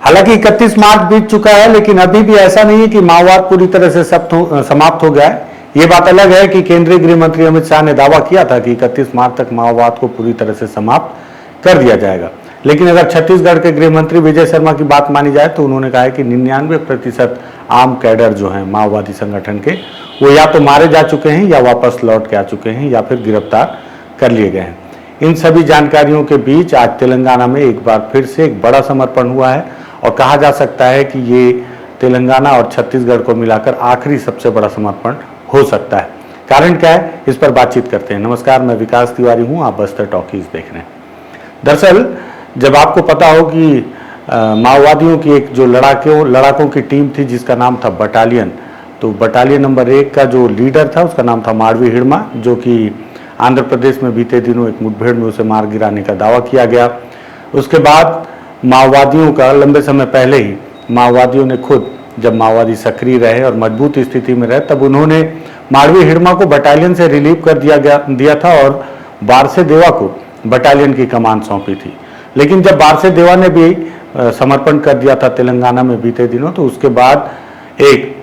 हालांकि 31 मार्च बीत चुका है, लेकिन अभी भी ऐसा नहीं है कि माओवाद पूरी तरह से समाप्त हो गया है। ये बात अलग है कि केंद्रीय गृह मंत्री अमित शाह ने दावा किया था कि 31 मार्च तक माओवाद को पूरी तरह से समाप्त कर दिया जाएगा। लेकिन अगर छत्तीसगढ़ के गृह मंत्री विजय शर्मा की बात मानी जाए तो उन्होंने कहा है कि 99% आम कैडर जो हैं माओवादी संगठन के, वो या तो मारे जा चुके हैं या वापस लौट के आ चुके हैं या फिर गिरफ्तार कर लिए गए हैं। इन सभी जानकारियों के बीच आज तेलंगाना में एक बार फिर से एक बड़ा समर्पण हुआ है और कहा जा सकता है कि ये तेलंगाना और छत्तीसगढ़ को मिलाकर आखिरी सबसे बड़ा समर्पण हो सकता है। कारण क्या है, इस पर बातचीत करते हैं। नमस्कार, मैं विकास तिवारी हूं, आप बस्तर टॉकीज देख रहे हैं। दरअसल जब आपको पता हो कि माओवादियों की एक जो लड़ाकों की टीम थी जिसका नाम था बटालियन, तो बटालियन नंबर 1 का जो लीडर था उसका नाम था माड़वी हिड़मा, जो कि आंध्र प्रदेश में बीते दिनों एक मुठभेड़ में उसे मार गिराने का दावा किया गया। उसके बाद माओवादियों का लंबे समय पहले ही माओवादियों ने खुद, जब माओवादी सक्रिय रहे और मजबूत स्थिति में रहे, तब उन्होंने माड़वी हिड़मा को बटालियन से रिलीव कर दिया था और बारसे देवा को बटालियन की कमान सौंपी थी। लेकिन जब बारसे देवा ने भी समर्पण कर दिया था तेलंगाना में बीते दिनों, तो उसके बाद एक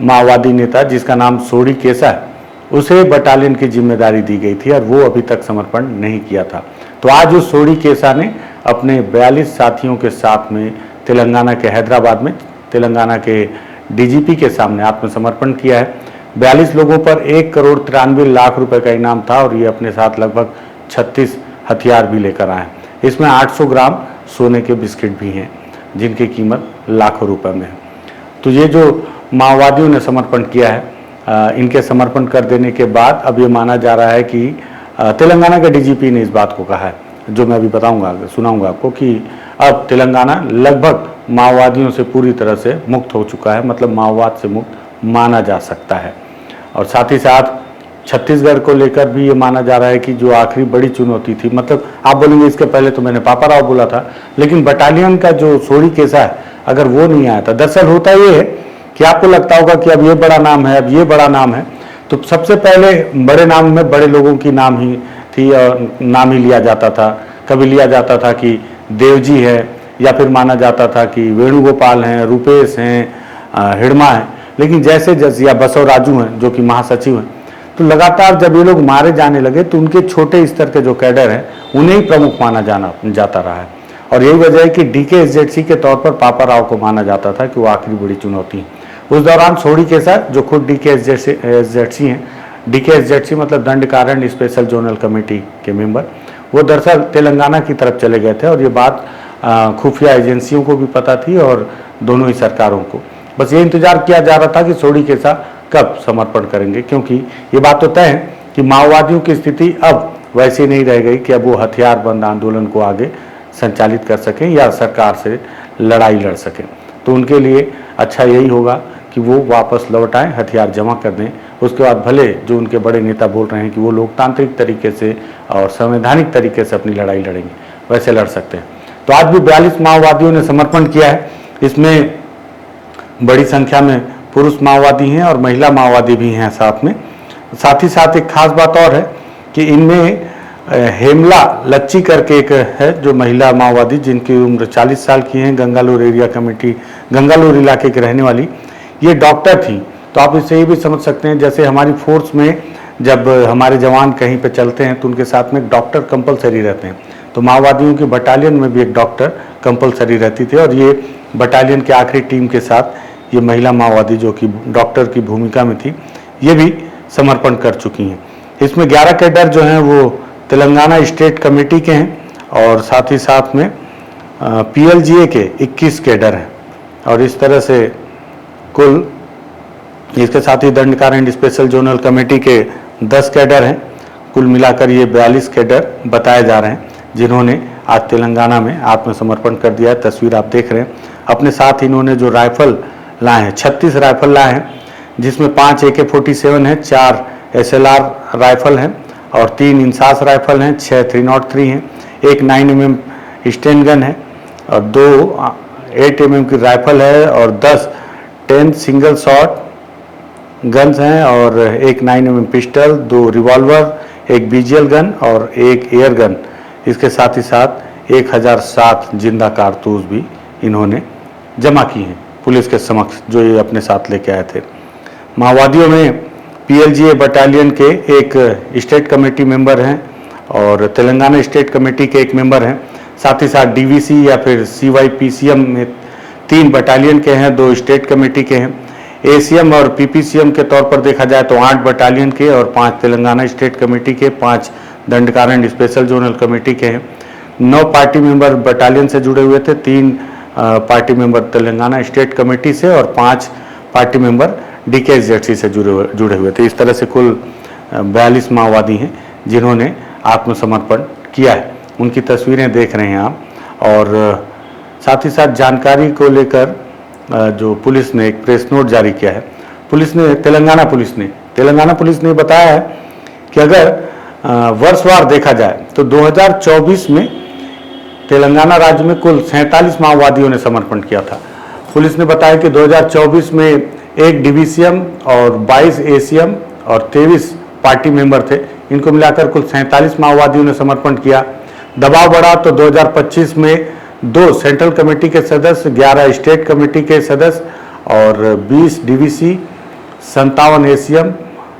माओवादी नेता जिसका नाम सोडी केसा है, उसे बटालियन की जिम्मेदारी दी गई थी और वो अभी तक समर्पण नहीं किया था। तो आज उस सोडी केसा ने अपने 42 साथियों के साथ में तेलंगाना के हैदराबाद में तेलंगाना के डीजीपी के सामने आत्मसमर्पण किया है। 42 लोगों पर 1,93,00,000 रुपए का इनाम था और ये अपने साथ लगभग 36 हथियार भी लेकर आए। इसमें 800 ग्राम सोने के बिस्किट भी हैं जिनकी कीमत लाखों रुपए में है। तो ये जो माओवादियों ने समर्पण किया है, इनके समर्पण कर देने के बाद अब ये माना जा रहा है कि तेलंगाना के डीजीपी ने इस बात को कहा है, जो मैं अभी सुनाऊंगा आपको, कि अब तेलंगाना लगभग माओवादियों से पूरी तरह से मुक्त हो चुका है, मतलब माओवाद से मुक्त माना जा सकता है। और साथ ही साथ छत्तीसगढ़ को लेकर भी ये माना जा रहा है कि जो आखिरी बड़ी चुनौती थी, मतलब आप बोलेंगे इसके पहले तो मैंने पापा राव बोला था, लेकिन बटालियन का जो सोडी केसा है, अगर वो नहीं आया था, दरअसल होता ये है कि आपको लगता होगा कि अब ये बड़ा नाम है, अब ये बड़ा नाम है, तो सबसे पहले बड़े नाम में बड़े लोगों की नाम ही थी और नाम ही लिया जाता था। कभी लिया जाता था कि देवजी है, या फिर माना जाता था कि वेणुगोपाल हैं, रुपेश हैं, हिड़मा हैं। लेकिन जैसे जैसे या बसवराजू हैं जो कि महासचिव हैं, तो लगातार जब ये लोग मारे जाने लगे तो उनके छोटे स्तर के जो कैडर हैं उन्हें ही प्रमुख माना जाता रहा है। और यही वजह है कि DKSZC के तौर पर पापा राव को माना जाता था कि वो आखिरी बड़ी चुनौती है। उस दौरान सोडी केसा, जो खुद DKSZC हैं, DKSZC मतलब दंडकारण्य स्पेशल जोनल कमेटी के मेंबर, वो दरअसल तेलंगाना की तरफ चले गए थे और ये बात खुफिया एजेंसियों को भी पता थी और दोनों ही सरकारों को। बस ये इंतजार किया जा रहा था कि सोडी केसा कब समर्पण करेंगे, क्योंकि ये बात तो तय है कि माओवादियों की स्थिति अब वैसी नहीं रह गई कि अब वो हथियार बंद आंदोलन को आगे संचालित कर सकें या सरकार से लड़ाई लड़ सकें। तो उनके लिए अच्छा यही होगा कि वो वापस लौट आएँ, हथियार जमा कर दें। उसके बाद भले जो उनके बड़े नेता बोल रहे हैं कि वो लोकतांत्रिक तरीके से और संवैधानिक तरीके से अपनी लड़ाई लड़ेंगे, वैसे लड़ सकते हैं। तो आज भी 42 माओवादियों ने समर्पण किया है। इसमें बड़ी संख्या में पुरुष माओवादी हैं और महिला माओवादी भी हैं साथ में। साथ ही साथ एक खास बात और है कि इनमें हेमला लच्ची करके एक है जो महिला माओवादी, जिनकी उम्र 40 साल की हैं, गंगालूर इलाके की रहने वाली, ये डॉक्टर थी। तो आप इससे ये भी समझ सकते हैं, जैसे हमारी फोर्स में जब हमारे जवान कहीं पे चलते हैं तो उनके साथ में एक डॉक्टर कंपलसरी रहते हैं, तो माओवादियों की बटालियन में भी एक डॉक्टर कंपलसरी रहती थी। और ये बटालियन के आखिरी टीम के साथ ये महिला माओवादी जो कि डॉक्टर की भूमिका में थी, ये भी समर्पण कर चुकी हैं। इसमें 11 कैडर जो हैं वो तेलंगाना स्टेट कमेटी के हैं और साथ ही साथ में PLGA के 21 कैडर हैं। और इस तरह से कुल, इसके साथ ही दंडकारण्य स्पेशल जोनल कमेटी के 10 कैडर हैं। कुल मिलाकर ये 42 कैडर बताए जा रहे हैं जिन्होंने आज तेलंगाना में आत्मसमर्पण कर दिया है। तस्वीर आप देख रहे हैं। अपने साथ इन्होंने जो राइफल लाए हैं, 36 राइफल लाए हैं, जिसमें 5 AK-47 हैं, 4 SLR राइफल हैं और 3 इंसास राइफल हैं, 6 303 हैं, एक 9mm स्टेन गन है और 2 8mm की राइफल है और 10 10 सिंगल शॉट गन्स हैं और एक 9mm पिस्टल, 2 रिवॉल्वर, एक BGL गन और एक एयर गन। इसके साथ ही साथ 1007 जिंदा कारतूस भी इन्होंने जमा की हैं पुलिस के समक्ष, जो ये अपने साथ लेके आए थे। माओवादियों में PLGA बटालियन के एक स्टेट कमेटी मेंबर हैं और तेलंगाना स्टेट कमेटी के एक मेंबर हैं। साथ ही साथ DVC या फिर CYPCM में 3 बटालियन के हैं, 2 स्टेट कमेटी के हैं। ACM और PPCM के तौर पर देखा जाए तो 8 बटालियन के और 5 तेलंगाना स्टेट कमेटी के, 5 दंडकारण स्पेशल जोनल कमेटी के हैं। 9 पार्टी मेंबर बटालियन से जुड़े हुए थे, 3 party member Telangana state committee से और 5 पार्टी मेंबर DKSZC से जुड़े हुए थे। इस तरह से कुल 42 माओवादी हैं जिन्होंने आत्मसमर्पण किया है। उनकी तस्वीरें देख रहे हैं आप। और साथ ही साथ जानकारी को लेकर जो पुलिस ने एक प्रेस नोट जारी किया है। तेलंगाना पुलिस ने बताया है कि अगर वर्षवार देखा जाए तो 2024 में तेलंगाना राज्य में कुल 47 माओवादियों ने समर्पण किया था। पुलिस ने बताया कि 2024 में 1 DVCM और 22 ACM और 23 पार्टी मेंबर थे। इनको मिलाकर कुल 47 माओवादियों ने समर्पण किया। दबाव बढ़ा तो 2025 में 2 सेंट्रल कमेटी के सदस्य, 11 स्टेट कमेटी के सदस्य और 20 DVC, 57 ACM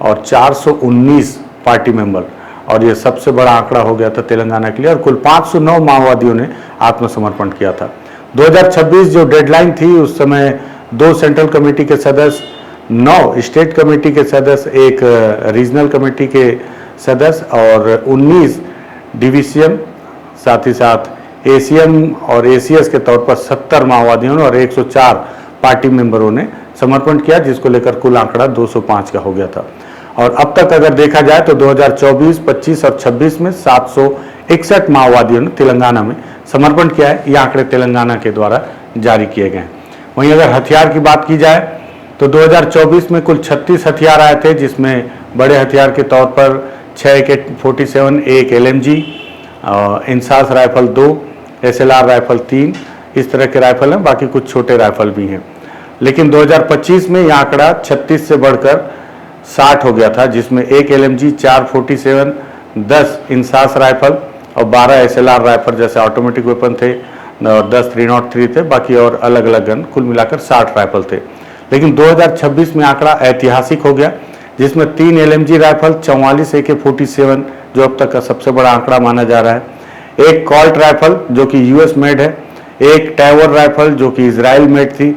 और 419 पार्टी मेंबर, और ये सबसे बड़ा आंकड़ा हो गया था तेलंगाना के लिए। और कुल 509 माओवादियों ने आत्मसमर्पण किया था। 2026 जो डेडलाइन थी उस समय 2 सेंट्रल कमेटी के सदस्य, 9 स्टेट कमेटी के सदस्य, 1 रीजनल कमेटी के सदस्य और 19 DVCM, साथ ही साथ ACM और ACS के तौर पर 70 माओवादियों ने और 104 पार्टी मेंबरों ने समर्पण किया, जिसको लेकर कुल आंकड़ा 205 का हो गया था। और अब तक अगर देखा जाए तो 2024, 25 और 26 में 761 माओवादियों ने तेलंगाना में समर्पण किया है। ये आंकड़े तेलंगाना के द्वारा जारी किए गए हैं। वहीं अगर हथियार की बात की जाए तो 2024 में कुल 36 हथियार आए थे, जिसमें बड़े हथियार के तौर पर 6 AK-47, 1 LMG, INSAS rifle 2, SLR rifle 3, इस तरह के राइफल हैं। बाकी कुछ छोटे राइफल भी हैं। लेकिन 2025 में यह आंकड़ा 36 से बढ़कर 60 हो गया था, जिसमें 1 LMG, 4 47, 10 इंसास राइफल और 12 SLR राइफल जैसे ऑटोमेटिक वेपन थे और 10 303 थे। बाकी और अलग अलग गन, कुल मिलाकर 60 राइफल थे। लेकिन 2026 में आंकड़ा ऐतिहासिक हो गया, जिसमें 3 LMG राइफल, 44 AK-47 जो अब तक का सबसे बड़ा आंकड़ा माना जा रहा है, 1 कॉल्ट राइफल जो कि US मेड है, 1 टैवर राइफल जो कि इजराइल मेड थी,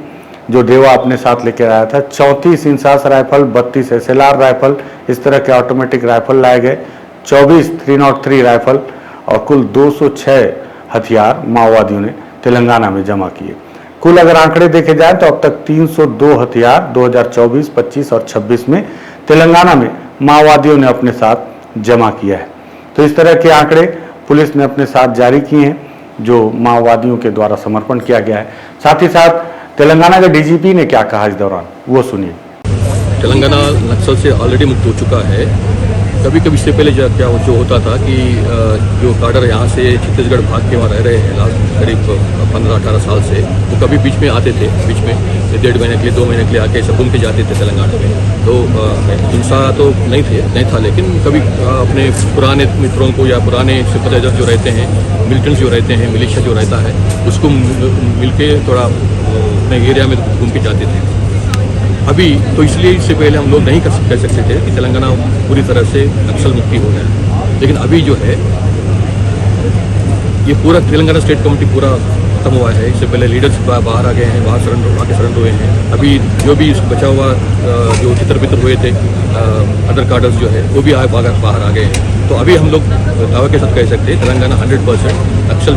जो देवा अपने साथ लेकर आया था, 34 इंसास राइफल, 32 SLR राइफल, इस तरह के ऑटोमेटिक राइफल लाए गए, 24 303 राइफल और कुल 206 हथियार माओवादियों ने तेलंगाना में जमा किए। कुल अगर आंकड़े देखे जाएं तो अब तक 302 हथियार 2024, 25 और 26 में तेलंगाना में माओवादियों ने अपने साथ जमा किया है। तो इस तरह के आंकड़े पुलिस ने अपने साथ जारी किए हैं, जो माओवादियों के द्वारा समर्पण किया गया है। साथ ही साथ तेलंगाना के DGP ने क्या कहा इस दौरान, वो सुनिए। तेलंगाना नक्सल से ऑलरेडी मुक्त हो चुका है। कभी कभी इससे पहले जो होता था कि जो काडर यहाँ से छत्तीसगढ़ भाग के वहाँ रह रहे हैं करीब 15-18 साल से, वो कभी बीच में आते थे, बीच में 1.5 महीने के लिए 2 महीने के लिए आके सब घूम के जाते थे तेलंगाना में। तो हिंसा तो नहीं था, लेकिन कभी अपने पुराने मित्रों को या पुराने सिंपथाइजर जो रहते हैं, मिलिटेंट्स जो रहते हैं, मिलिशिया जो रहता है, उसको मिल के थोड़ा अपने एरिया में घूम के जाते थे। अभी तो इसलिए इससे पहले हम लोग नहीं कह सकते थे कि तेलंगाना पूरी तरह से नक्सल मुक्ति हो गया, लेकिन अभी जो है ये पूरा तेलंगाना स्टेट कमेटी पूरा खत्म हुआ है। इससे पहले लीडर्स बाहर आ गए हैं, बाहर सरेंडर हुए हैं। अभी जो भी बचा हुआ जो तितर-बितर हुए थे अदर कार्डर्स जो है, वो भी बाहर आ गए हैं। तो अभी हम लोग दावे के साथ कह सकते हैं तेलंगाना 100% नक्सल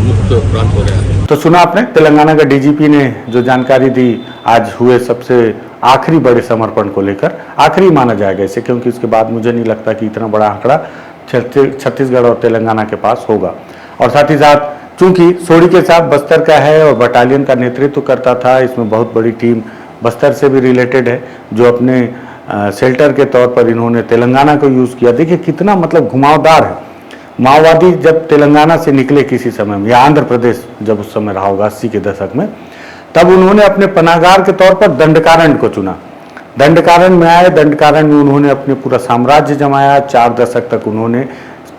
मुक्त प्रांत हो गया है। तो सुना आपने तेलंगाना का DGP ने जो जानकारी दी आज हुए सबसे आखिरी बड़े समर्पण को लेकर। आखिरी माना जाएगा इसे, क्योंकि उसके बाद मुझे नहीं लगता कि इतना बड़ा आंकड़ा छत्तीसगढ़ और तेलंगाना के पास होगा। और साथ ही साथ चूंकि सोडी के साथ बस्तर का है और बटालियन का नेतृत्व करता था, इसमें बहुत बड़ी टीम बस्तर से भी रिलेटेड है, जो अपने शेल्टर के तौर पर इन्होंने तेलंगाना को यूज़ किया। देखिए कितना मतलब घुमावदार है। माओवादी जब तेलंगाना से निकले किसी समय में, या आंध्र प्रदेश जब उस समय रहा होगा 80 के दशक में, तब उन्होंने अपने पनाहगार के तौर पर दंडकारण्य को चुना। दंडकारण्य में आए, दंडकारण्य में उन्होंने अपने पूरा साम्राज्य जमाया। 4 दशक तक उन्होंने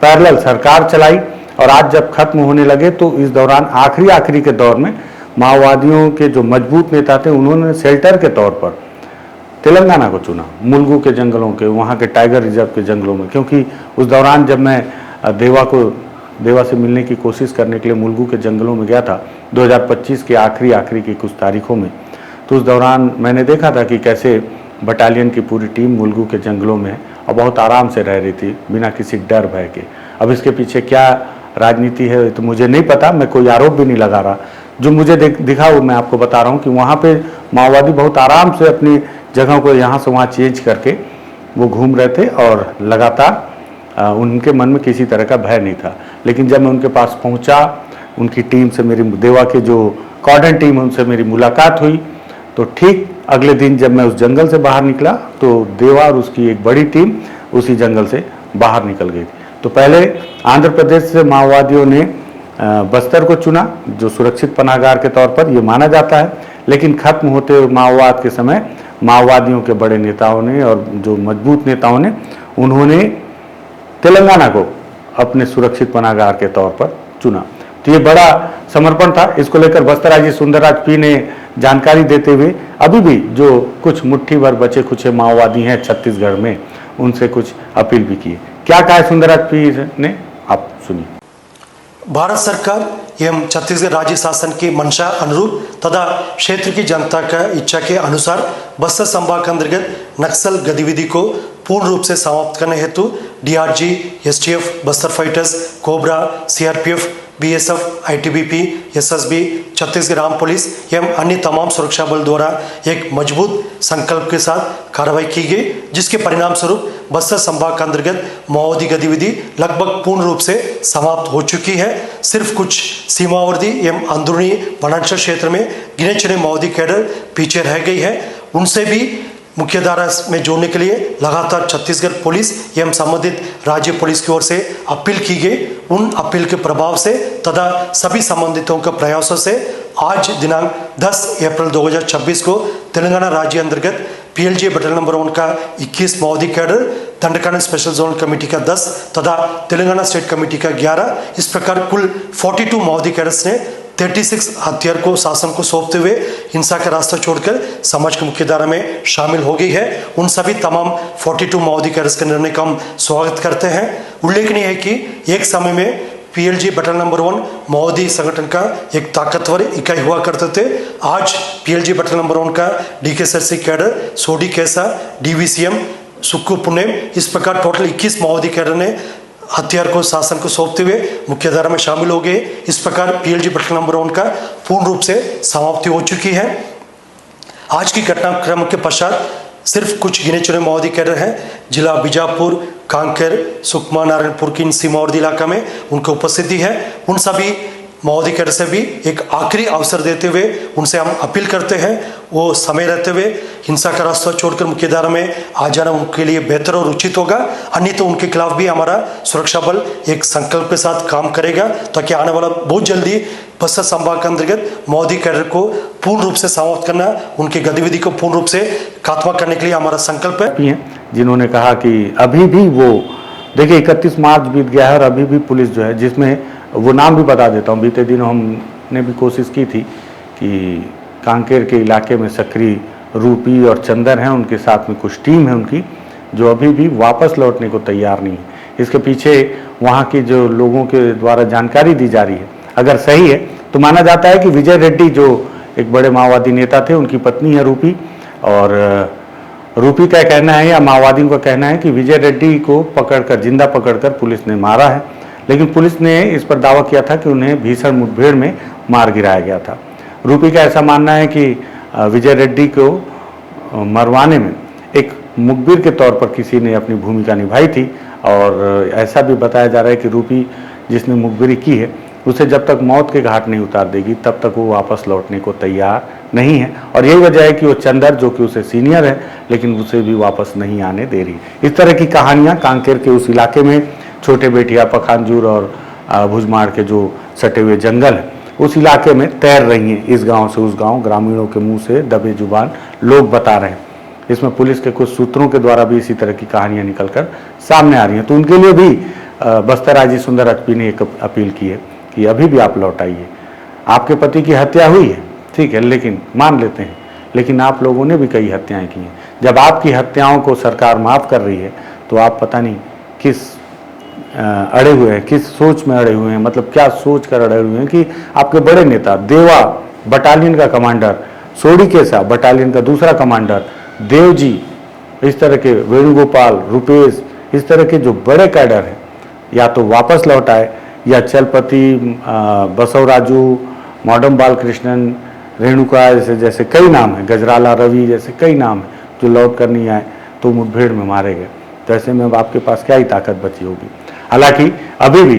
पैरेलल सरकार चलाई और आज जब खत्म होने लगे तो इस दौरान आखिरी के दौर में माओवादियों के जो मजबूत नेता थे उन्होंने शेल्टर के तौर पर तेलंगाना को चुना, मुलुगु के जंगलों के, वहाँ के टाइगर रिजर्व के जंगलों में। क्योंकि उस दौरान जब मैं देवा से मिलने की कोशिश करने के लिए मुलुगु के जंगलों में गया था 2025 के आखिरी की कुछ तारीखों में, तो उस दौरान मैंने देखा था कि कैसे बटालियन की पूरी टीम मुलुगु के जंगलों में और बहुत आराम से रह रही थी बिना किसी डर भय के। अब इसके पीछे क्या राजनीति है तो मुझे नहीं पता, मैं कोई आरोप भी नहीं लगा रहा। जो मुझे दिखा वो मैं आपको बता रहा हूँ कि वहाँ पे माओवादी बहुत आराम से अपनी जगहों को यहाँ से वहाँ चेंज करके वो घूम रहे थे और लगातार उनके मन में किसी तरह का भय नहीं था। लेकिन जब मैं उनके पास पहुँचा, उनकी टीम से मेरी, देवा के जो कॉर्डन टीम है उनसे मेरी मुलाकात हुई, तो ठीक अगले दिन जब मैं उस जंगल से बाहर निकला तो देवा और उसकी एक बड़ी टीम उसी जंगल से बाहर निकल गई थी। तो पहले आंध्र प्रदेश से माओवादियों ने बस्तर को चुना जो सुरक्षित पनाहगार के तौर पर ये माना जाता है, लेकिन खत्म होते हुए माओवाद के समय माओवादियों के बड़े नेताओं ने और जो मजबूत नेताओं ने उन्होंने तेलंगाना को अपने सुरक्षित पनाहगार के तौर पर चुना। तो ये बड़ा समर्पण था। इसको लेकर बस्तराजी सुंदरराज पी ने जानकारी देते हुए अभी भी जो कुछ मुट्ठी भर बचे कुछ माओवादी हैं छत्तीसगढ़ में, उनसे कुछ अपील भी की। क्या कहा है सुंदरराज पी ने, आप सुनिए। भारत सरकार एवं छत्तीसगढ़ राज्य शासन की मंशा अनुरूप तथा क्षेत्र की जनता का इच्छा के अनुसार बस्तर संभाग के अंतर्गत नक्सल गतिविधि को पूर्ण रूप से समाप्त करने हेतु DRG, STF, Bastar fighters, cobra, CRPF, BSF, ITBP, SSB, Chhattisgarh arm police एवं अन्य तमाम सुरक्षा बल द्वारा एक मजबूत संकल्प के साथ कार्रवाई की गई, जिसके परिणाम स्वरूप बस्तर संभाग के अंतर्गत माओवादी गतिविधि लगभग पूर्ण रूप से समाप्त हो चुकी है। सिर्फ कुछ सीमावर्ती एवं अंदरूनी वनांचल क्षेत्र में गिने चुने माओवादी कैडर पीछे रह गई है। उनसे भी मुख्यधारा में जोड़ने के लिए लगातार छत्तीसगढ़ पुलिस एवं संबंधित राज्य पुलिस की ओर से अपील की गई। उन अपील के प्रभाव से तथा सभी संबंधितों के प्रयासों से आज दिनांक 10 अप्रैल 2026 को तेलंगाना राज्य अंतर्गत पीएलजी बटालियन नंबर 1 का 21 माओवादी कैडर, दंडकांड स्पेशल जोन कमेटी का 10 तथा तेलंगाना स्टेट कमेटी का 11, इस प्रकार कुल 42 माओवादी कैडर्स ने 36 हथियार को शासन को सौंपते हुए हिंसा का रास्ता छोड़कर समाज की मुख्यधारा में शामिल हो गई है। उन सभी तमाम 42 माओवादी कैडर्स के निर्णय का हम स्वागत करते हैं। उल्लेखनीय है कि एक समय में पीएलजी बटालियन नंबर 1 माओवादी संगठन का एक ताकतवर इकाई हुआ करते थे। आज पीएलजी बटालियन नंबर 1 का डीकेएसआरसी कैडर, सोडी कैसा, डीवीसीएम, सुक्कू पुनेम, इस प्रकार टोटल 21 माओवादी कैडर ने हथियार को शासन को सौंपते हुए मुख्यधारा में शामिल हो गए। इस प्रकार पीएलजी बटालियन नंबर 1 का पूर्ण रूप से समाप्ति हो चुकी है। आज की घटनाक्रम के पश्चात सिर्फ कुछ गिने चुने माओवादी कैडर हैं जिला बीजापुर, कांकेर, सुकमा, नारायणपुर की सीमावर्ती इलाका में उनकी उपस्थिति है। उन सभी माओवादी कैडर से भी एक आखिरी अवसर देते हुए उनसे हम अपील करते हैं वो समय रहते हुए हिंसा का रास्ता छोड़कर मुख्यधारा में आ जाना उनके लिए बेहतर और उचित होगा। अन्य तो उनके खिलाफ भी हमारा सुरक्षा बल एक संकल्प के साथ काम करेगा ताकि आने वाला बहुत जल्दी बस्तर संभाग के अंतर्गत माओवादी कैडर को पूर्ण रूप से समाप्त करना, उनकी गतिविधि को पूर्ण रूप से खात्मा करने के लिए हमारा संकल्प है। जिन्होंने कहा कि अभी भी वो देखिए 31 मार्च बीत गया है और अभी भी पुलिस जो है, जिसमें वो नाम भी बता देता हूँ, बीते दिनों हमने भी कोशिश की थी कि कांकेर के इलाके में सक्रिय रूपी और चंदन हैं, उनके साथ में कुछ टीम है उनकी जो अभी भी वापस लौटने को तैयार नहीं है। इसके पीछे वहाँ की जो लोगों के द्वारा जानकारी दी जा रही है अगर सही है तो माना जाता है कि विजय रेड्डी जो एक बड़े माओवादी नेता थे उनकी पत्नी है रूपी, और रूपी का कहना है या माओवादियों का कहना है कि विजय रेड्डी को पकड़कर जिंदा पकड़कर पुलिस ने मारा है, लेकिन पुलिस ने इस पर दावा किया था कि उन्हें भीषण मुठभेड़ में मार गिराया गया था। रूपी का ऐसा मानना है कि विजय रेड्डी को मरवाने में एक मुखबिर के तौर पर किसी ने अपनी भूमिका निभाई थी, और ऐसा भी बताया जा रहा है कि रूपी जिसने मुखबिरी की है उसे जब तक मौत के घाट नहीं उतार देगी तब तक वो वापस लौटने को तैयार नहीं है। और यही वजह है कि वो चंदर जो कि उसे सीनियर है लेकिन उसे भी वापस नहीं आने दे रही। इस तरह की कहानियाँ कांकेर के उस इलाके में छोटे बेटिया, पखानजूर और भुजमाड़ के जो सटे हुए जंगल है उस इलाके में तैर रही हैं, इस गांव से उस गांव, ग्रामीणों के मुंह से दबे जुबान लोग बता रहे हैं। इसमें पुलिस के कुछ सूत्रों के द्वारा भी इसी तरह की कहानियां निकलकर सामने आ रही हैं। तो उनके लिए भी बस्तराजी सुंदरराज पी ने एक अपील की है कि अभी भी आप लौट आइए। आपके पति की हत्या हुई है, ठीक है, लेकिन मान लेते हैं, लेकिन आप लोगों ने भी कई हत्याएं की हैं। जब आपकी हत्याओं को सरकार माफ़ कर रही है तो आप पता नहीं किस अड़े हुए हैं, किस सोच में अड़े हुए हैं, मतलब क्या सोच कर अड़े हुए हैं कि आपके बड़े नेता देवा बटालियन का कमांडर, सोड़ीकेसा बटालियन का दूसरा कमांडर, देवजी, इस तरह के वेणुगोपाल, रुपेश, इस तरह के जो बड़े कैडर हैं या तो वापस लौट आए या चलपति, बसवराजू, मॉडर्न बालकृष्णन, रेणुका जैसे कई नाम हैं, गजराला रवि जैसे कई नाम हैं जो लौट कर नहीं आए तो मुठभेड़ में मारे गए। तो ऐसे में अब आपके पास क्या ही ताकत बची होगी। हालांकि अभी भी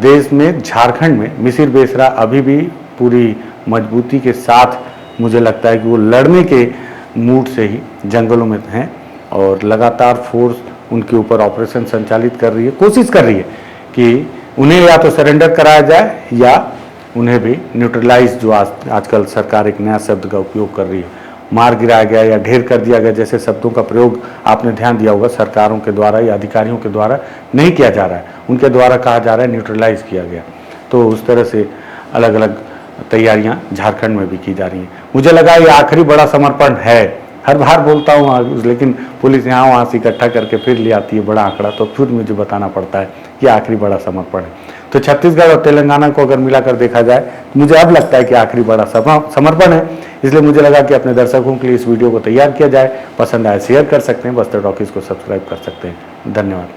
देश में, झारखंड में मिसिर बेसरा अभी भी पूरी मजबूती के साथ मुझे लगता है कि वो लड़ने के मूड से ही जंगलों में हैं और लगातार फोर्स उनके ऊपर ऑपरेशन संचालित कर रही है, कोशिश कर रही है कि उन्हें या तो सरेंडर कराया जाए या उन्हें भी न्यूट्रलाइज, जो आजकल सरकार एक नया शब्द का उपयोग कर रही है, मार गिराया गया या ढेर कर दिया गया जैसे शब्दों का प्रयोग आपने ध्यान दिया होगा, सरकारों के द्वारा या अधिकारियों के द्वारा नहीं किया जा रहा है, उनके द्वारा कहा जा रहा है न्यूट्रलाइज किया गया। तो उस तरह से अलग अलग तैयारियां झारखंड में भी की जा रही हैं। मुझे लगा ये आखिरी बड़ा समर्पण है, हर बार बोलता हूँ, लेकिन पुलिस यहाँ वहाँ से इकट्ठा करके फिर ले आती है बड़ा आंकड़ा, तो फिर मुझे बताना पड़ता है कि आखिरी बड़ा समर्पण है। तो छत्तीसगढ़ और तेलंगाना को अगर मिलाकर देखा जाए तो मुझे अब लगता है कि आखिरी बड़ा समर्पण है, इसलिए मुझे लगा कि अपने दर्शकों के लिए इस वीडियो को तैयार किया जाए। पसंद आए शेयर कर सकते हैं, बस्तर टॉकीज को सब्सक्राइब कर सकते हैं। धन्यवाद।